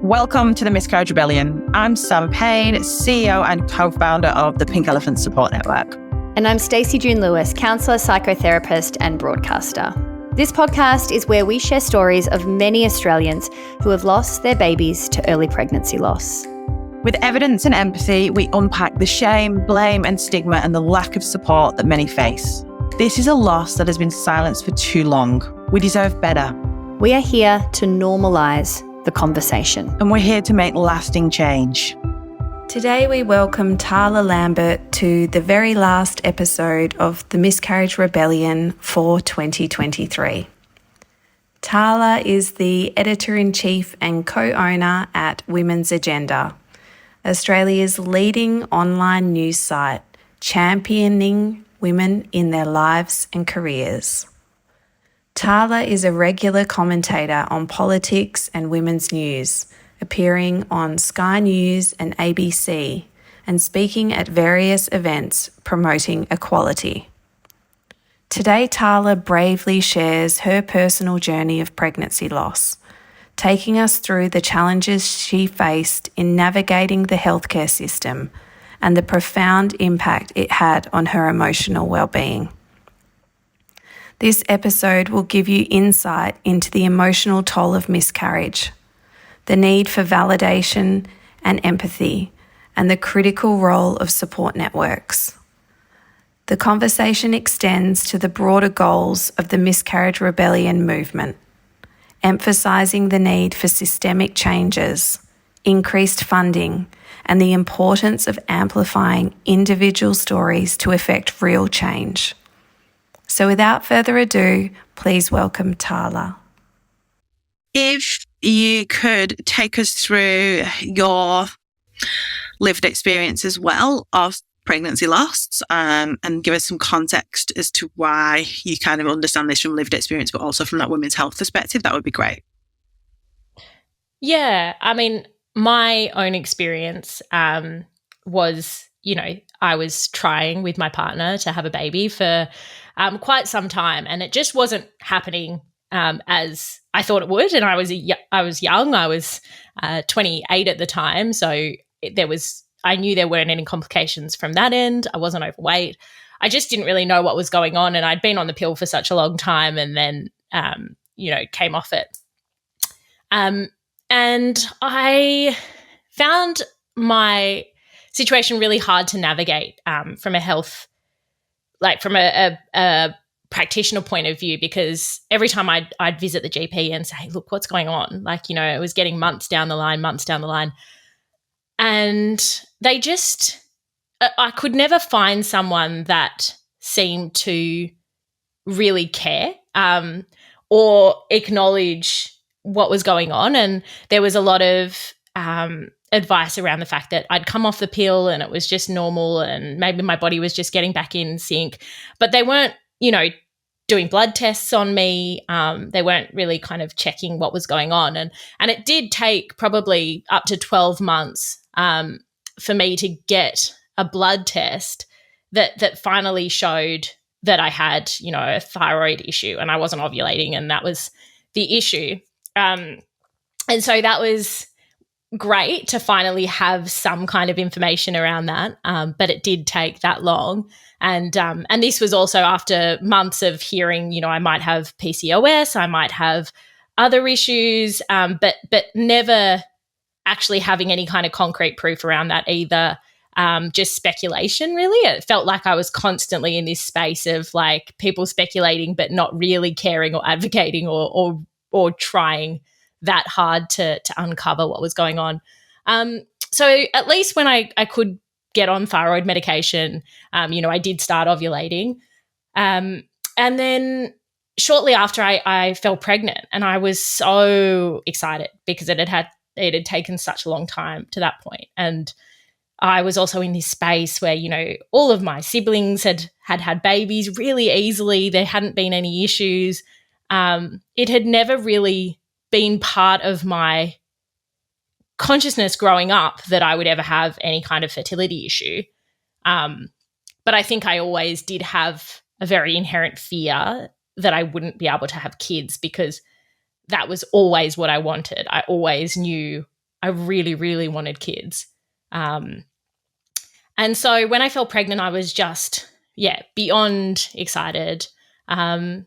Welcome to the Miscarriage Rebellion. I'm Sam Payne, CEO and co-founder of the Pink Elephant Support Network. And I'm Stacey June Lewis, counsellor, psychotherapist and broadcaster. This podcast is where we share stories of many Australians who have lost their babies to early pregnancy loss. With evidence and empathy, we unpack the shame, blame and stigma and the lack of support that many face. This is a loss that has been silenced for too long. We deserve better. We are here to normalise the conversation. And we're here to make lasting change. Today we welcome Tarla Lambert to the very last episode of the Miscarriage Rebellion for 2023. Tarla is the editor-in-chief and co-owner at Women's Agenda, Australia's leading online news site championing women in their lives and careers. Tarla is a regular commentator on politics and women's news, appearing on Sky News and ABC, and speaking at various events promoting equality. Today, Tarla bravely shares her personal journey of pregnancy loss, taking us through the challenges she faced in navigating the healthcare system and the profound impact it had on her emotional well-being. This episode will give you insight into the emotional toll of miscarriage, the need for validation and empathy, and the critical role of support networks. The conversation extends to the broader goals of the Miscarriage Rebellion movement, emphasising the need for systemic changes, increased funding, and the importance of amplifying individual stories to effect real change. So without further ado, please welcome Tarla. If you could take us through your lived experience as well of pregnancy loss and give us some context as to why you kind of understand this from lived experience, but also from that women's health perspective, that would be great. Yeah, I mean, my own experience was, I was trying with my partner to have a baby for quite some time, and it just wasn't happening as I thought it would. And I was young. I was 28 at the time, so I knew there weren't any complications from that end. I wasn't overweight. I just didn't really know what was going on, and I'd been on the pill for such a long time, and then came off it. And I found my situation really hard to navigate from a health, from a practitioner point of view, because every time I'd visit the GP and say, look, what's going on? It was getting months down the line. And I could never find someone that seemed to really care or acknowledge what was going on. And there was a lot of advice around the fact that I'd come off the pill and it was just normal and maybe my body was just getting back in sync. But they weren't, doing blood tests on me. They weren't really kind of checking what was going on. And it did take probably up to 12 months for me to get a blood test that finally showed that I had, a thyroid issue and I wasn't ovulating, and that was the issue. And so that was great to finally have some kind of information around that, but it did take that long. And this was also after months of hearing, I might have PCOS, I might have other issues, but never actually having any kind of concrete proof around that either. Just speculation, really. It felt like I was constantly in this space of people speculating but not really caring or advocating or trying that hard to uncover what was going on. So at least when I could get on thyroid medication, I did start ovulating. And then shortly after I fell pregnant, and I was so excited because it had taken such a long time to that point. And I was also in this space where, all of my siblings had babies really easily. There hadn't been any issues. It had never really been part of my consciousness growing up that I would ever have any kind of fertility issue. But I think I always did have a very inherent fear that I wouldn't be able to have kids because that was always what I wanted. I always knew I really, really wanted kids. And so when I fell pregnant, I was just, beyond excited. And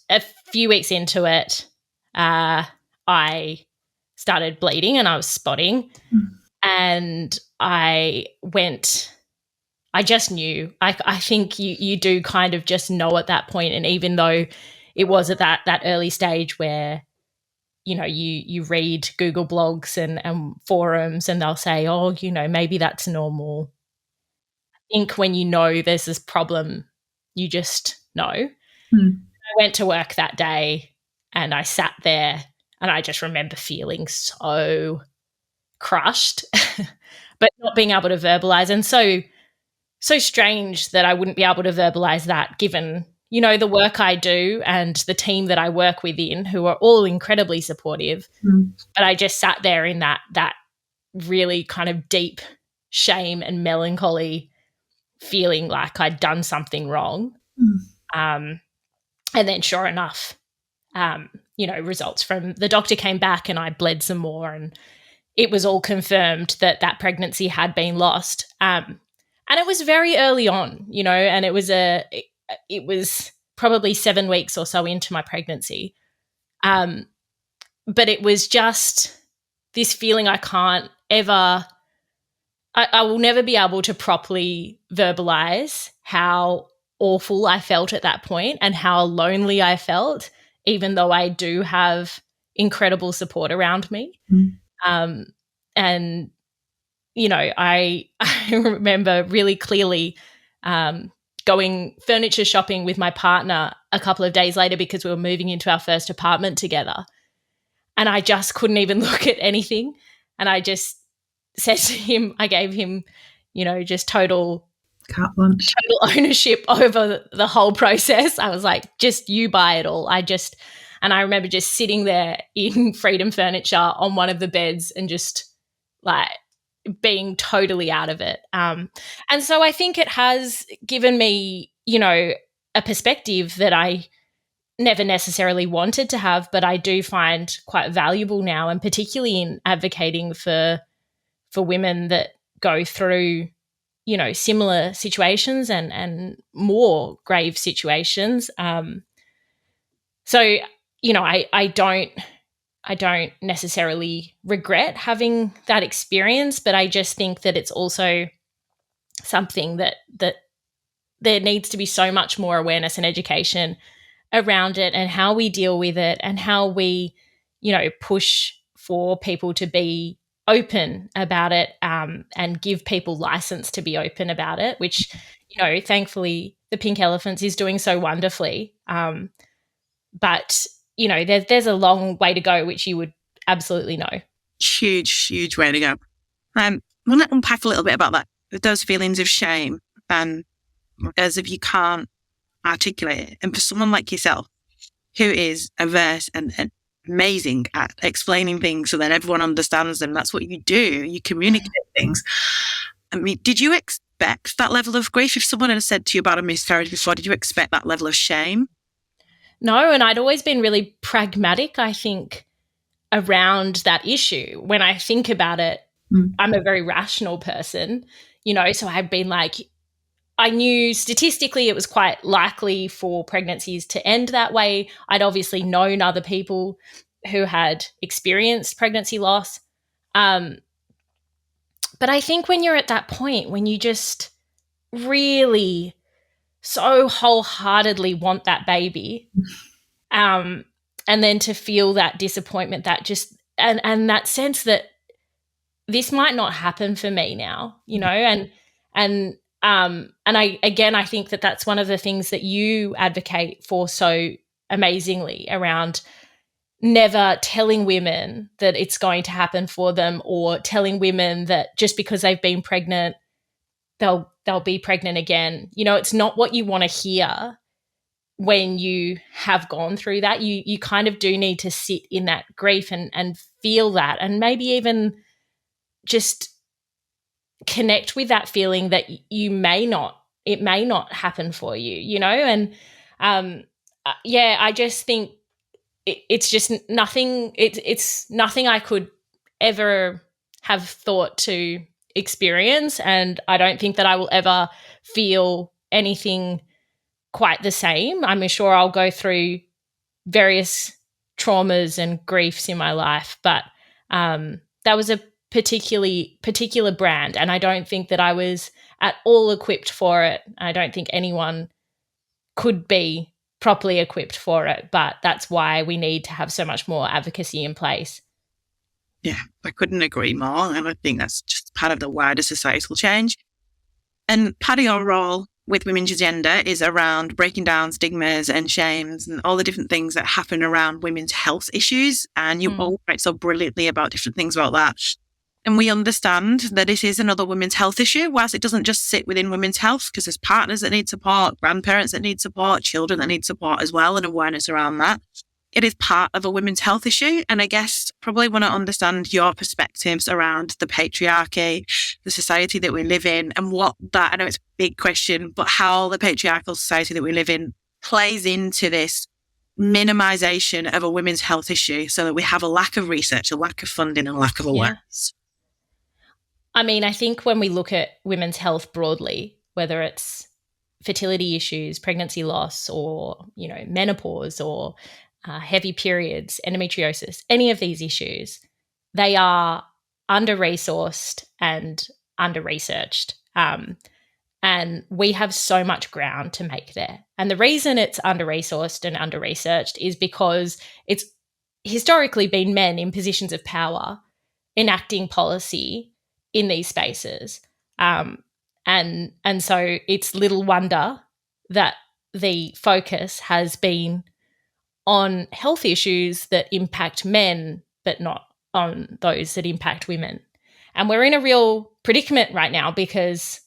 a few weeks into it, I started bleeding and I was spotting. And I just knew. I think you do kind of just know at that point. And even though it was at that early stage where, you read Google blogs and forums and they'll say, oh, maybe that's normal. I think when you know there's this problem, you just know. I went to work that day and I sat there and I just remember feeling so crushed, but not being able to verbalize. And so strange that I wouldn't be able to verbalize that given, the work I do and the team that I work within, who are all incredibly supportive. But I just sat there in that really kind of deep shame and melancholy, feeling like I'd done something wrong. And then sure enough, results from the doctor came back and I bled some more and it was all confirmed that pregnancy had been lost. And it was very early on, and it was probably 7 weeks or so into my pregnancy. But it was just this feeling I will never be able to properly verbalize how awful I felt at that point and how lonely I felt, even though I do have incredible support around me. And, I remember really clearly going furniture shopping with my partner a couple of days later because we were moving into our first apartment together. And I just couldn't even look at anything. And I just said to him, I gave him, just total ownership over the whole process. I was like, just you buy it all. And I remember just sitting there in Freedom Furniture on one of the beds and just like being totally out of it. And so I think it has given me, a perspective that I never necessarily wanted to have, but I do find quite valuable now, and particularly in advocating for women that go through, similar situations and more grave situations. So, I don't necessarily regret having that experience, but I just think that it's also something that there needs to be so much more awareness and education around it and how we deal with it and how we, push for people to be open about it and give people license to be open about it, which, thankfully the Pink Elephants is doing so wonderfully. But, there's a long way to go, which you would absolutely know. Huge way to go. I want to unpack a little bit about that, those feelings of shame, as if you can't articulate it. And for someone like yourself, who is averse and amazing at explaining things so that everyone understands them, that's what you do. You communicate things. I mean, did you expect that level of grief? If someone had said to you about a miscarriage before, did you expect that level of shame? No, and I'd always been really pragmatic, I think, around that issue. When I think about it, I'm a very rational person, so I've been like, I knew statistically it was quite likely for pregnancies to end that way. I'd obviously known other people who had experienced pregnancy loss. But I think when you're at that point, when you just really so wholeheartedly want that baby, and then to feel that disappointment, that just and that sense that this might not happen for me now, and I think that that's one of the things that you advocate for so amazingly around never telling women that it's going to happen for them, or telling women that just because they've been pregnant, they'll be pregnant again. It's not what you want to hear when you have gone through that. You kind of do need to sit in that grief and feel that, and maybe even just connect with that feeling that it may not happen for you, and I just think it's just nothing. It's nothing I could ever have thought to experience, and I don't think that I will ever feel anything quite the same. I'm sure I'll go through various traumas and griefs in my life, but that was a particular brand, and I don't think that I was at all equipped for it. I don't think anyone could be properly equipped for it, but that's why we need to have so much more advocacy in place. Yeah, I couldn't agree more. And I think that's just part of the wider societal change. And part of your role with Women's Agenda is around breaking down stigmas and shames and all the different things that happen around women's health issues. And you all write so brilliantly about different things about that. And we understand that this is another women's health issue, whilst it doesn't just sit within women's health, because there's partners that need support, grandparents that need support, children that need support as well, and awareness around that. It is part of a women's health issue. And I guess probably want to understand your perspectives around the patriarchy, the society that we live in, and what that, I know it's a big question, but how the patriarchal society that we live in plays into this minimisation of a women's health issue, so that we have a lack of research, a lack of funding, and a lack of awareness. I mean, I think when we look at women's health broadly, whether it's fertility issues, pregnancy loss, or, menopause, or heavy periods, endometriosis, any of these issues, they are under-resourced and under-researched. And we have so much ground to make there. And the reason it's under-resourced and under-researched is because it's historically been men in positions of power enacting policy in these spaces. And so it's little wonder that the focus has been on health issues that impact men, but not on those that impact women. And we're in a real predicament right now because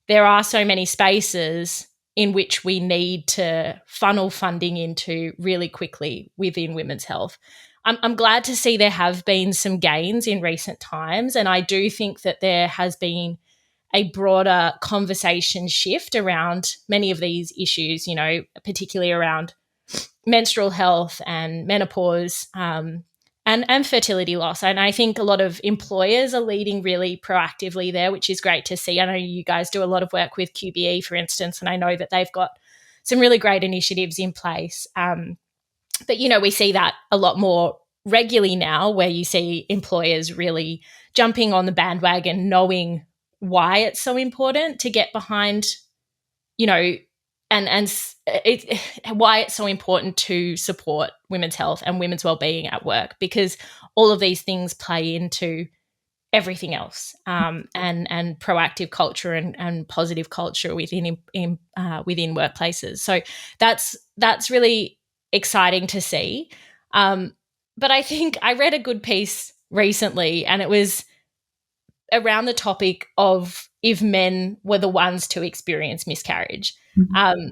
there are so many spaces in which we need to funnel funding into really quickly within women's health. I'm glad to see there have been some gains in recent times, and I do think that there has been a broader conversation shift around many of these issues, particularly around menstrual health and menopause and fertility loss. And I think a lot of employers are leading really proactively there, which is great to see. I know you guys do a lot of work with QBE, for instance, and I know that they've got some really great initiatives in place. But, we see that a lot more regularly now, where you see employers really jumping on the bandwagon, knowing why it's so important to get behind, why it's so important to support women's health and women's wellbeing at work, because all of these things play into everything else, and proactive culture and positive culture within workplaces. So that's really exciting to see. But I think I read a good piece recently, and it was around the topic of if men were the ones to experience miscarriage. Mm-hmm.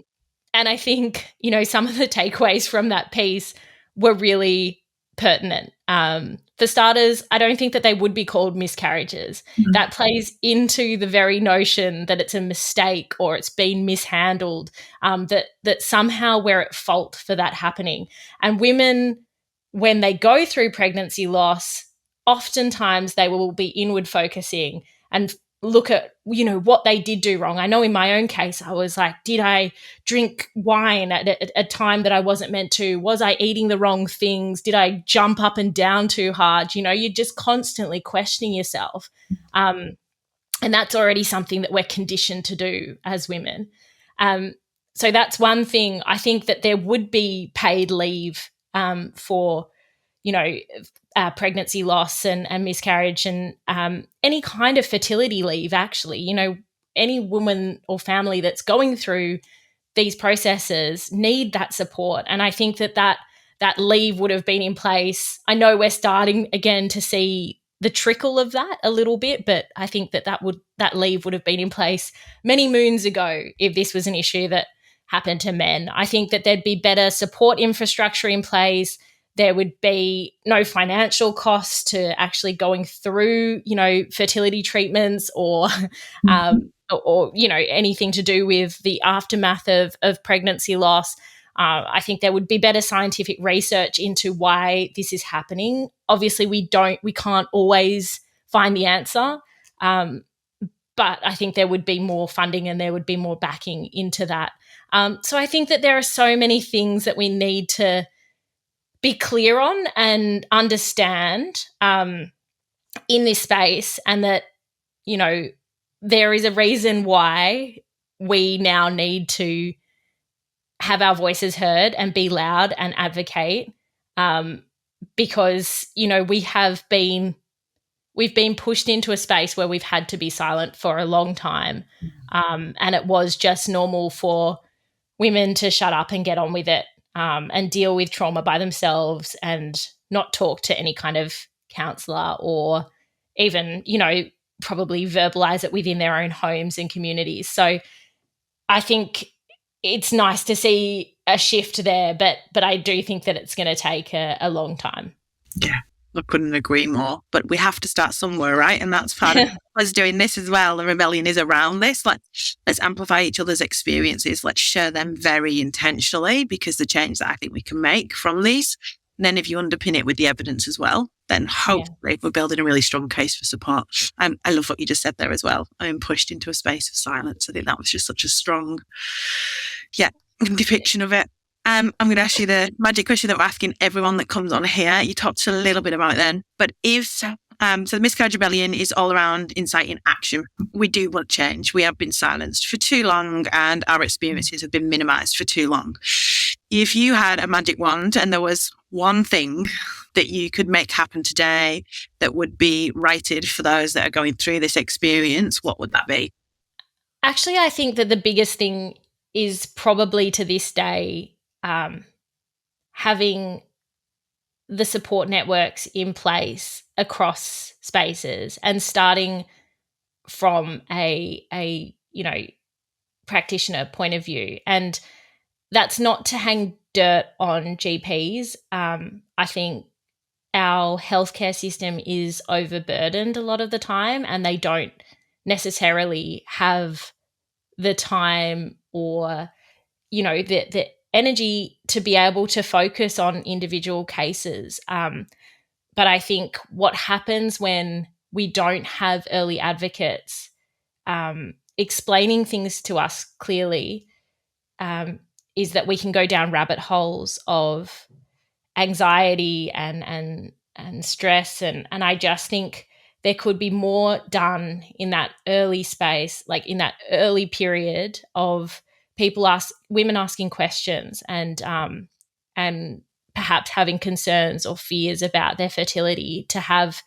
And I think, some of the takeaways from that piece were really pertinent. For starters, I don't think that they would be called miscarriages. Mm-hmm. That plays into the very notion that it's a mistake or it's been mishandled, that somehow we're at fault for that happening. And women, when they go through pregnancy loss, oftentimes they will be inward focusing and look at, what they did do wrong. I know in my own case, I was like, did I drink wine at a time that I wasn't meant to? Was I eating the wrong things? Did I jump up and down too hard? You're just constantly questioning yourself. And that's already something that we're conditioned to do as women. So that's one thing. I think that there would be paid leave for, pregnancy loss and miscarriage and any kind of fertility leave, actually. Any woman or family that's going through these processes need that support. And I think that leave would have been in place. I know we're starting again to see the trickle of that a little bit, but I think that leave would have been in place many moons ago if this was an issue that happened to men. I think that there'd be better support infrastructure in place. There would be no financial costs to actually going through, fertility treatments or anything to do with the aftermath of pregnancy loss. I think there would be better scientific research into why this is happening. Obviously, we can't always find the answer, but I think there would be more funding and there would be more backing into that. So I think that there are so many things that we need to be clear on and understand in this space, and that, you know, there is a reason why we now need to have our voices heard and be loud and advocate, because, you know, we've been pushed into a space where we've had to be silent for a long time, and it was just normal for women to shut up and get on with it, and deal with trauma by themselves and not talk to any kind of counsellor, or even, you know, probably verbalize it within their own homes and communities. So I think it's nice to see a shift there, but I do think that it's going to take a long time. Yeah, I couldn't agree more. But we have to start somewhere, right? And that's part of us doing this as well. The rebellion is around this. Let's amplify each other's experiences. Let's share them very intentionally, because the change that I think we can make from these, and then if you underpin it with the evidence as well, then hopefully we're building a really strong case for support. I love what you just said there as well. I'm pushed into a space of silence. I think that was just such a strong, depiction of it. I'm going to ask you the magic question that we're asking everyone that comes on here. You talked a little bit about it then, but so the Miscarriage Rebellion is all around inciting action. We do want change. We have been silenced for too long, and our experiences have been minimised for too long. If you had a magic wand and there was one thing that you could make happen today that would be righted for those that are going through this experience, what would that be? Actually, I think that the biggest thing is probably to this day, having the support networks in place across spaces, and starting from a practitioner point of view. And that's not to hang dirt on GPs. I think our healthcare system is overburdened a lot of the time, and they don't necessarily have the time or, you know, the energy to be able to focus on individual cases. But I think what happens when we don't have early advocates explaining things to us clearly is that we can go down rabbit holes of anxiety and stress. And I just think there could be more done in that early space, like in that early period of women asking questions and perhaps having concerns or fears about their fertility, to have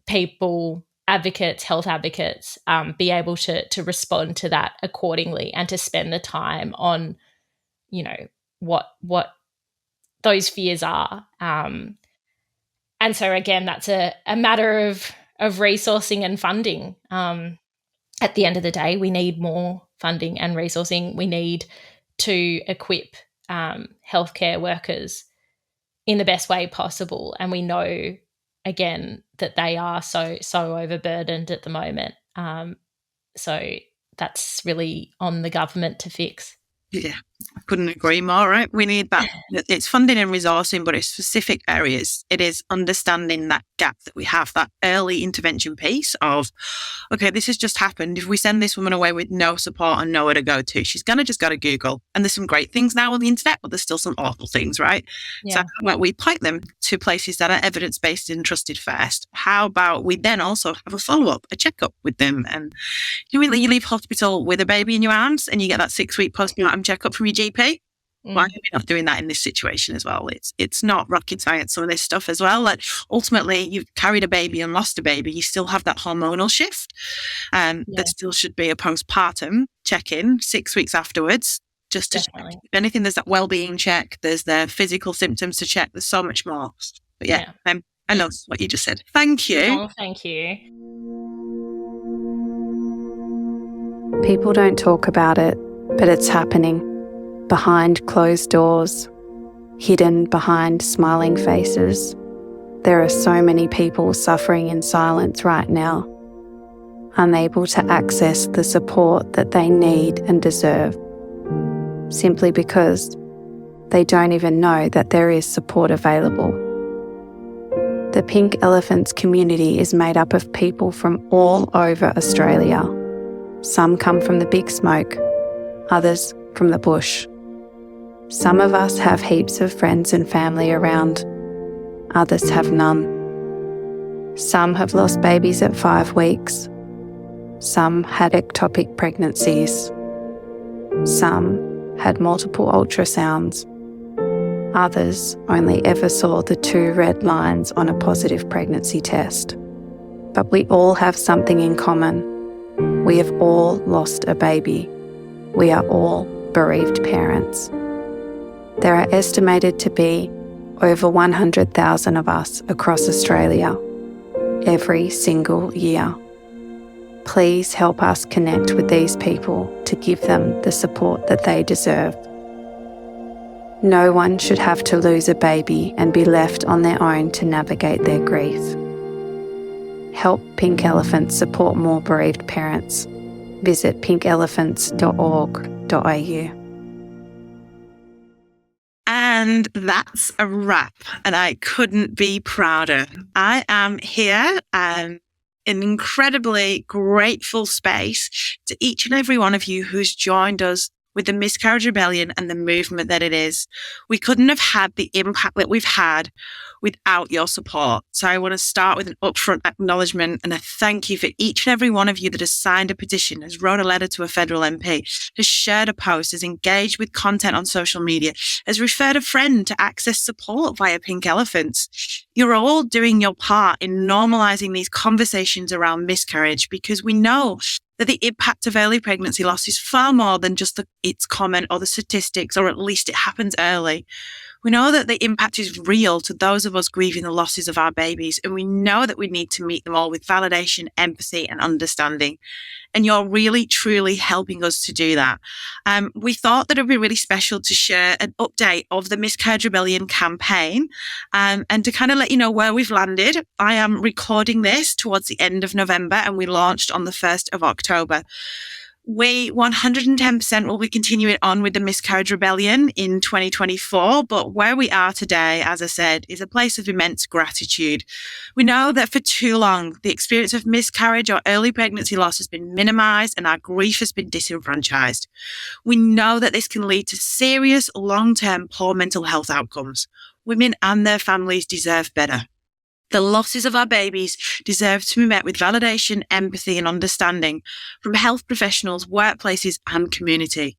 people, advocates, health advocates, be able to respond to that accordingly, and to spend the time on, you know, what those fears are. And so again, that's a matter of resourcing and funding. At the end of the day, we need more funding and resourcing. We need to equip healthcare workers in the best way possible. And we know, again, that they are so overburdened at the moment. So that's really on the government to fix. Yeah, I couldn't agree more, right? We need that. It's funding and resourcing, but it's specific areas. It is understanding that gap that we have, that early intervention piece of, okay, this has just happened. If we send this woman away with no support and nowhere to go to, she's going to just go to Google. And there's some great things now on the internet, but there's still some awful things, right? Yeah. So how about we point them to places that are evidence-based and trusted first? How about we then also have a follow-up, a checkup with them? And you leave hospital with a baby in your arms and you get that 6-week postpartum checkup from your GP. Why are we not doing that in this situation as well? It's not rocket science, some of this stuff as well. Like ultimately, you've carried a baby and lost a baby, you still have that hormonal shift. There still should be a postpartum check-in 6 weeks afterwards, just to check. If anything, there's that well-being check, there's the physical symptoms to check, there's so much more. But I love what you just said. Thank you. Oh, thank you. People don't talk about it, but it's happening. Behind closed doors, hidden behind smiling faces. There are so many people suffering in silence right now, unable to access the support that they need and deserve, simply because they don't even know that there is support available. The Pink Elephants community is made up of people from all over Australia. Some come from the big smoke, others from the bush. Some of us have heaps of friends and family around, others have none. Some have lost babies at 5 weeks. Some had ectopic pregnancies. Some had multiple ultrasounds. Others only ever saw the 2 red lines on a positive pregnancy test. But we all have something in common. We have all lost a baby. We are all bereaved parents. There are estimated to be over 100,000 of us across Australia every single year. Please help us connect with these people to give them the support that they deserve. No one should have to lose a baby and be left on their own to navigate their grief. Help Pink Elephants support more bereaved parents. Visit pinkelephants.org.au. And that's a wrap, and I couldn't be prouder. I am here in an incredibly grateful space to each and every one of you who's joined us with the Miscarriage Rebellion and the movement that it is. We couldn't have had the impact that we've had without your support. So I want to start with an upfront acknowledgement and a thank you for each and every one of you that has signed a petition, has wrote a letter to a federal MP, has shared a post, has engaged with content on social media, has referred a friend to access support via Pink Elephants. You're all doing your part in normalising these conversations around miscarriage, because we know that the impact of early pregnancy loss is far more than just its comment or the statistics, or at least it happens early. We know that the impact is real to those of us grieving the losses of our babies, and we know that we need to meet them all with validation, empathy, and understanding. And you're really, truly helping us to do that. We thought that it would be really special to share an update of the Miscarriage Rebellion campaign and to kind of let you know where we've landed. I am recording this towards the end of November, and we launched on the 1st of October. We 110% will be continuing on with the Miscarriage Rebellion in 2024, but where we are today, as I said, is a place of immense gratitude. We know that for too long, the experience of miscarriage or early pregnancy loss has been minimised and our grief has been disenfranchised. We know that this can lead to serious, long-term poor mental health outcomes. Women and their families deserve better. The losses of our babies deserve to be met with validation, empathy, and understanding from health professionals, workplaces, and community.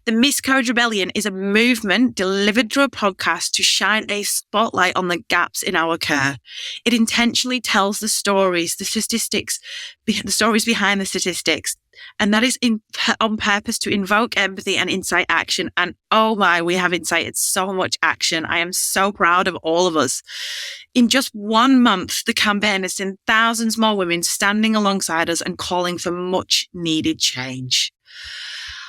The Miscarriage Rebellion is a movement delivered through a podcast to shine a spotlight on the gaps in our care. It intentionally tells the stories, the stories behind the statistics. And that is on purpose to invoke empathy and incite action. And oh my, we have incited so much action. I am so proud of all of us. In just 1 month, the campaign has seen thousands more women standing alongside us and calling for much needed change.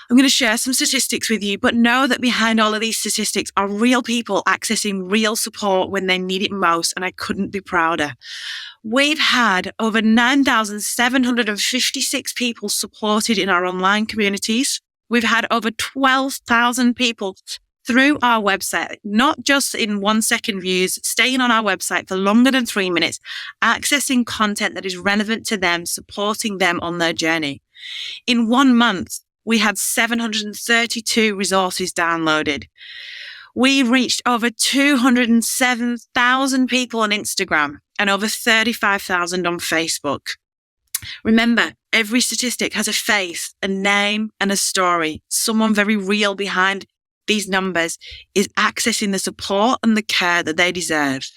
I'm going to share some statistics with you, but know that behind all of these statistics are real people accessing real support when they need it most, and I couldn't be prouder. We've had over 9,756 people supported in our online communities. We've had over 12,000 people through our website, not just in 1-second views, staying on our website for longer than 3 minutes, accessing content that is relevant to them, supporting them on their journey. In 1 month, we had 732 resources downloaded. We reached over 207,000 people on Instagram and over 35,000 on Facebook. Remember, every statistic has a face, a name, and a story. Someone very real behind these numbers is accessing the support and the care that they deserve.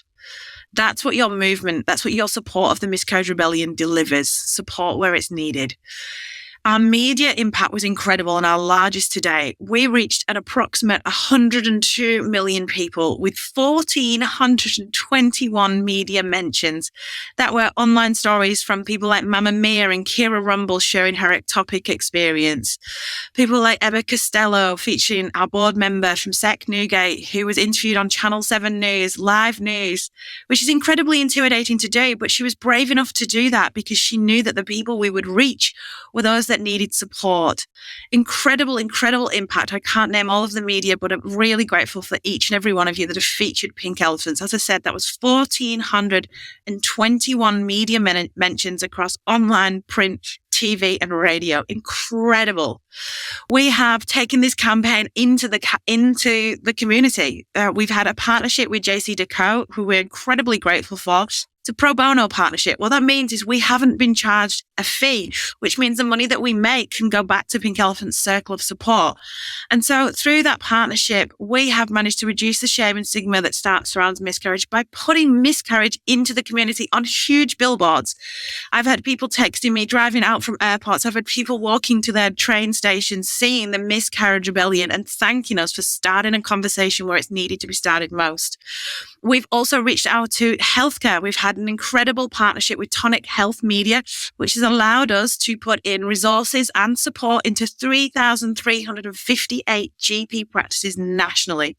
That's what your movement, that's what your support of the Miscarriage Rebellion delivers, support where it's needed. Our media impact was incredible and our largest to date. We reached an approximate 102 million people with 1,421 media mentions that were online stories from people like Mamma Mia and Kira Rumble sharing her ectopic experience. People like Emma Costello featuring our board member from Sec Newgate who was interviewed on Channel 7 News, live news, which is incredibly intimidating to do, but she was brave enough to do that because she knew that the people we would reach were those that that needed support. Incredible impact. I can't name all of the media, but I'm really grateful for each and every one of you that have featured pink elephants. As I said, that was 1,421 media mentions across online, print, TV and radio. Incredible. We have taken this campaign into the community. We've had a partnership with JC Decaux, who we're incredibly grateful for. It's a pro bono partnership. What that means is we haven't been charged a fee, which means the money that we make can go back to Pink Elephant's circle of support. And so through that partnership, we have managed to reduce the shame and stigma that surrounds miscarriage by putting miscarriage into the community on huge billboards. I've had people texting me driving out from airports. I've had people walking to their train stations, seeing the Miscarriage Rebellion and thanking us for starting a conversation where it's needed to be started most. We've also reached out to healthcare. We've had an incredible partnership with Tonic Health Media, which has allowed us to put in resources and support into 3,358 GP practices nationally.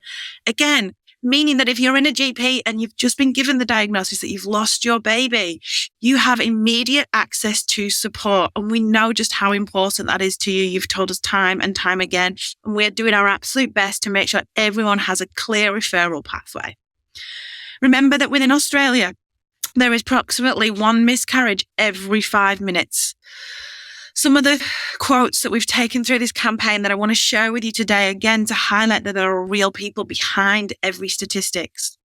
Again, meaning that if you're in a GP and you've just been given the diagnosis that you've lost your baby, you have immediate access to support. And we know just how important that is to you. You've told us time and time again, and we're doing our absolute best to make sure everyone has a clear referral pathway. Remember that within Australia, there is approximately one miscarriage every 5 minutes. Some of the quotes that we've taken through this campaign that I want to share with you today, again, to highlight that there are real people behind every statistics.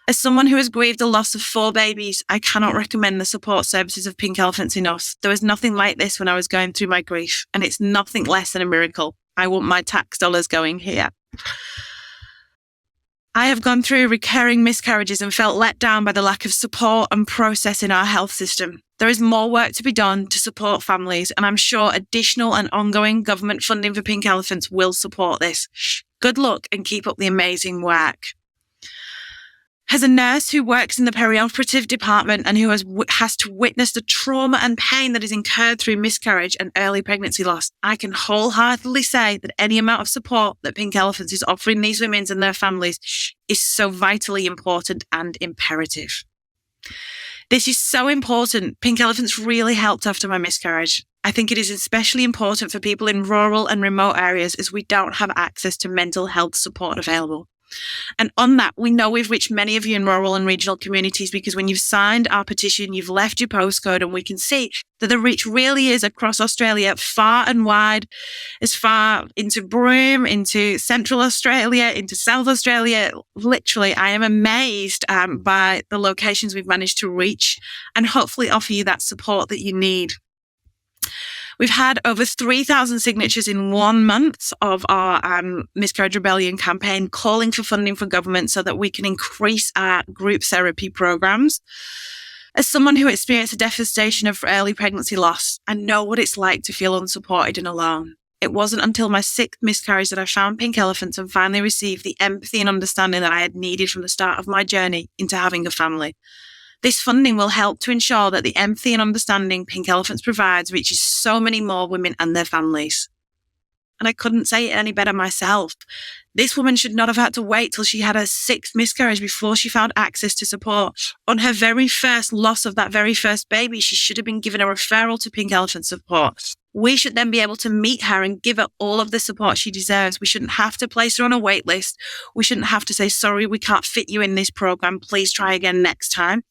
As someone who has grieved the loss of 4 babies, I cannot recommend the support services of Pink Elephants enough. There was nothing like this when I was going through my grief, and it's nothing less than a miracle. I want my tax dollars going here. I have gone through recurring miscarriages and felt let down by the lack of support and process in our health system. There is more work to be done to support families, and I'm sure additional and ongoing government funding for Pink Elephants will support this. Good luck and keep up the amazing work. As a nurse who works in the perioperative department and who has to witness the trauma and pain that is incurred through miscarriage and early pregnancy loss, I can wholeheartedly say that any amount of support that Pink Elephants is offering these women and their families is so vitally important and imperative. This is so important. Pink Elephants really helped after my miscarriage. I think it is especially important for people in rural and remote areas as we don't have access to mental health support available. And on that, we know we've reached many of you in rural and regional communities because when you've signed our petition, you've left your postcode, and we can see that the reach really is across Australia, far and wide, as far into Broome, into Central Australia, into South Australia. Literally, I am amazed by the locations we've managed to reach and hopefully offer you that support that you need. We've had over 3,000 signatures in 1 month of our Miscarriage Rebellion campaign calling for funding from government so that we can increase our group therapy programs. As someone who experienced a devastation of early pregnancy loss, I know what it's like to feel unsupported and alone. It wasn't until my 6th miscarriage that I found Pink Elephants and finally received the empathy and understanding that I had needed from the start of my journey into having a family. This funding will help to ensure that the empathy and understanding Pink Elephants provides reaches so many more women and their families. And I couldn't say it any better myself. This woman should not have had to wait till she had her 6th miscarriage before she found access to support. On her very first loss of that very first baby, she should have been given a referral to Pink Elephant support. We should then be able to meet her and give her all of the support she deserves. We shouldn't have to place her on a wait list. We shouldn't have to say, sorry, we can't fit you in this program. Please try again next time.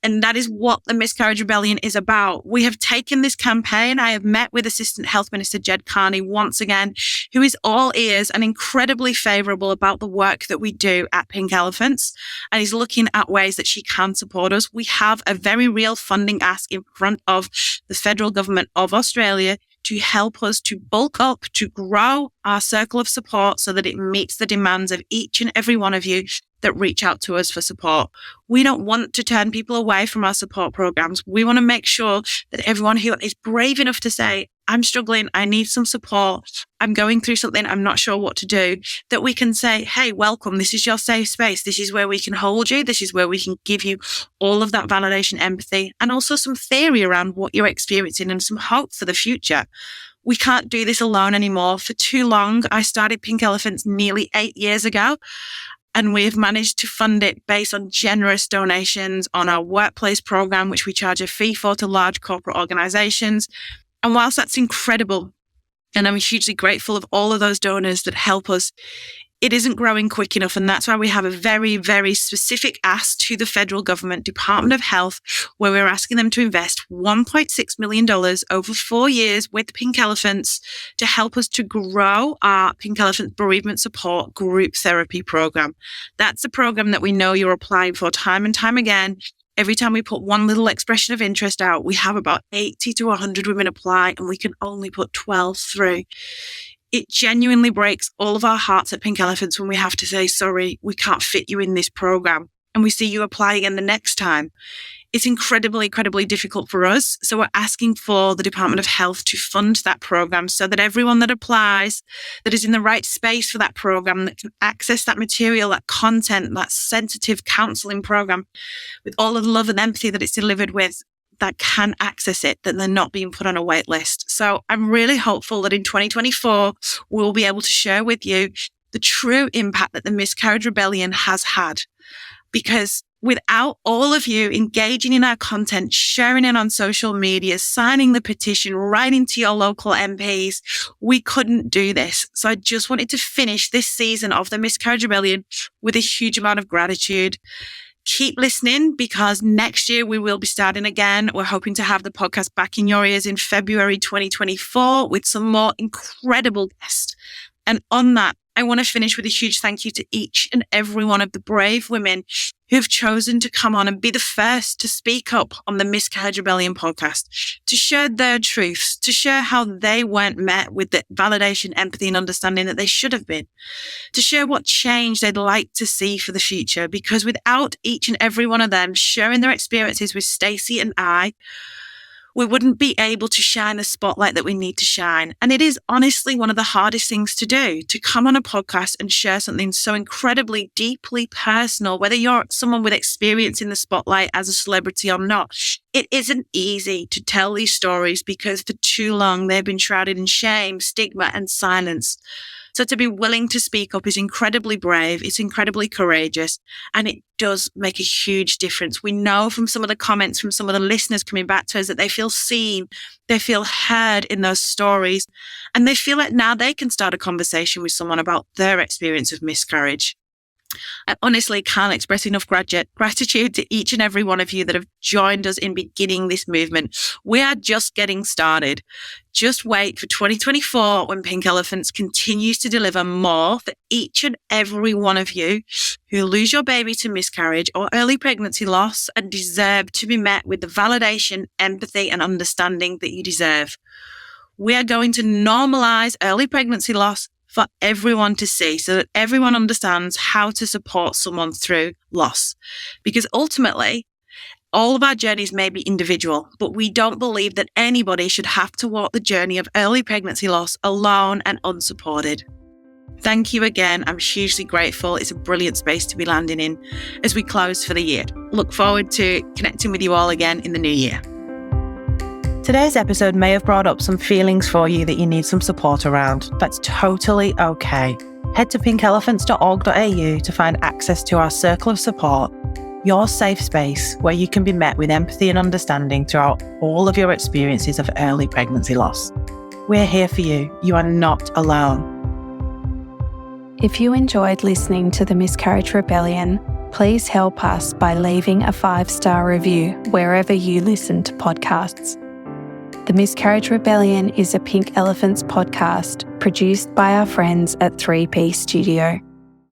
And that is what the Miscarriage Rebellion is about. We have taken this campaign. I have met with Assistant Health Minister Jed Carney once again, who is all ears and incredibly favourable about the work that we do at Pink Elephants, and is looking at ways that she can support us. We have a very real funding ask in front of the federal government of Australia to help us to bulk up, to grow our circle of support so that it meets the demands of each and every one of you that reach out to us for support. We don't want to turn people away from our support programs. We want to make sure that everyone who is brave enough to say, I'm struggling, I need some support, I'm going through something, I'm not sure what to do, that we can say, hey, welcome, this is your safe space. This is where we can hold you. This is where we can give you all of that validation, empathy, and also some theory around what you're experiencing and some hope for the future. We can't do this alone anymore. For too long, I started Pink Elephants nearly 8 years ago, and we've managed to fund it based on generous donations on our workplace program, which we charge a fee for to large corporate organizations. And whilst that's incredible, and I'm hugely grateful of all of those donors that help us, it isn't growing quick enough. And that's why we have a very, very specific ask to the federal government, Department of Health, where we're asking them to invest $1.6 million over 4 years with Pink Elephants to help us to grow our Pink Elephant Bereavement Support Group Therapy Program. That's a program that we know you're applying for time and time again. Every time we put one little expression of interest out, we have about 80 to 100 women apply, and we can only put 12 through. It genuinely breaks all of our hearts at Pink Elephants when we have to say, sorry, we can't fit you in this program. And we see you apply again the next time. It's incredibly, incredibly difficult for us. So we're asking for the Department of Health to fund that program so that everyone that applies, that is in the right space for that program, that can access that material, that content, that sensitive counselling program with all of the love and empathy that it's delivered with, that can access it, that they're not being put on a wait list. So I'm really hopeful that in 2024, we'll be able to share with you the true impact that the Miscarriage Rebellion has had. Because without all of you engaging in our content, sharing it on social media, signing the petition, writing to your local MPs, we couldn't do this. So I just wanted to finish this season of the Miscarriage Rebellion with a huge amount of gratitude. Keep listening, because next year we will be starting again. We're hoping to have the podcast back in your ears in February 2024 with some more incredible guests. And on that, I want to finish with a huge thank you to each and every one of the brave women who've chosen to come on and be the first to speak up on the Miscarriage Rebellion podcast, to share their truths, to share how they weren't met with the validation, empathy, and understanding that they should have been, to share what change they'd like to see for the future. Because without each and every one of them sharing their experiences with Stacey and I, we wouldn't be able to shine the spotlight that we need to shine. And it is honestly one of the hardest things to do, to come on a podcast and share something so incredibly, deeply personal, whether you're someone with experience in the spotlight as a celebrity or not. It isn't easy to tell these stories because for too long they've been shrouded in shame, stigma, and silence. So to be willing to speak up is incredibly brave, it's incredibly courageous, and it does make a huge difference. We know from some of the comments from some of the listeners coming back to us that they feel seen, they feel heard in those stories, and they feel like now they can start a conversation with someone about their experience of miscarriage. I honestly can't express enough gratitude to each and every one of you that have joined us in beginning this movement. We are just getting started. Just wait for 2024 when Pink Elephants continues to deliver more for each and every one of you who lose your baby to miscarriage or early pregnancy loss and deserve to be met with the validation, empathy, and understanding that you deserve. We are going to normalize early pregnancy loss for everyone to see so that everyone understands how to support someone through loss. Because ultimately, all of our journeys may be individual, but we don't believe that anybody should have to walk the journey of early pregnancy loss alone and unsupported. Thank you again. I'm hugely grateful. It's a brilliant space to be landing in as we close for the year. Look forward to connecting with you all again in the new year. Today's episode may have brought up some feelings for you that you need some support around. That's totally okay. Head to pinkelephants.org.au to find access to our circle of support, your safe space where you can be met with empathy and understanding throughout all of your experiences of early pregnancy loss. We're here for you. You are not alone. If you enjoyed listening to the Miscarriage Rebellion, please help us by leaving a 5-star review wherever you listen to podcasts. The Miscarriage Rebellion is a Pink Elephants podcast produced by our friends at 3P Studio.